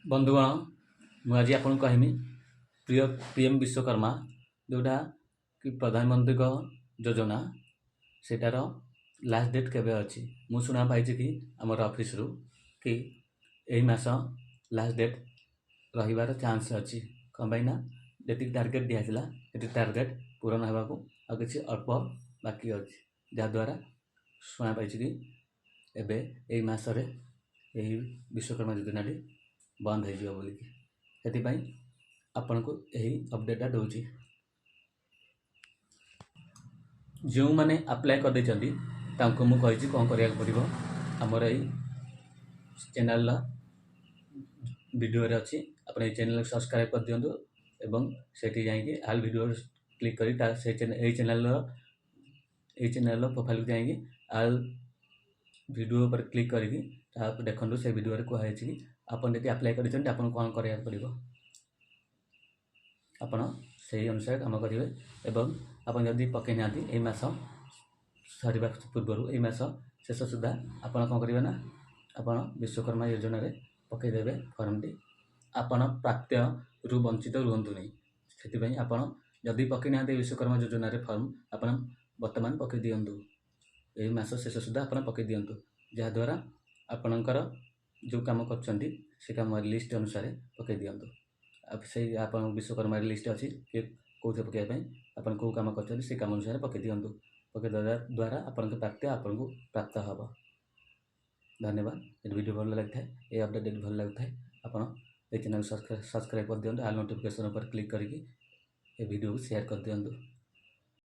बंधुगण मुझे आपको कहमी प्रिय पीएम विश्वकर्मा जोटा कि प्रधानमंत्री योजना सेटार लास्ट डेट केबे अच्छी मु शुणा पाई कि आमर ऑफिस रु कि यही मास लास्ट डेट रही चांस अच्छी कम पाई जी टार्गेट दिखाला ये टार्गेट पूरण होगा आ कि अल्प बाकी अच्छी जहाद्वारा शुणा पाई कि एबे यही मासरे यही विश्वकर्मा योजना बंद हो बोलिकी आपण को यही अपडेटा दूची जो मैंने अप्लाई कर देती मुझे कौन करा पड़ो आमर यही चैनल वीडियो अच्छी आप चैनल सब्सक्राइब कर दिंतु एवं सेठी जाइए आल वीडियो क्लिक करी चैनल प्रोफाइल को जाइए आल वीडियो पर क्लिक करके देखो से वीडियो कहुई कि आपन जी अप्लाई कर कौन करा पड़ो आपण से अनुसार कम करेंगे एवं आप जदि पकई ना यही मास सर पूर्व यही मास शेष सुधा आपड़ कौन करेंगे ना आपण विश्वकर्मा योजना पकईदेवे फर्म टी आपण प्राप्य रु वंचित रुहतु नहीं से आपड़ जदि पकई ना विश्वकर्मा योजना फर्म आप बर्तमान पकई दिंतु यही मास शेष सुधा आप पकई दिंतु जहाद्वारा आपणकर जो कम कर कम लिस्ट अनुसार पकई दिंतु से आप विश्वकर्मा लिस्ट अच्छी कि कौन पकड़ापी आप कम कर कम अनुसार पकई दिंतु पकई द्वारा आपण प्राप्त आपन को प्राप्त हम धन्यवाद ये वीडियो भल लगी है ये अपडेट भल लगता है आप चैनल सब्सक्राइब कर दिंतु आल नोटिफिकेशन पर क्लिक करके ये वीडियो को शेयर कर दिंतु।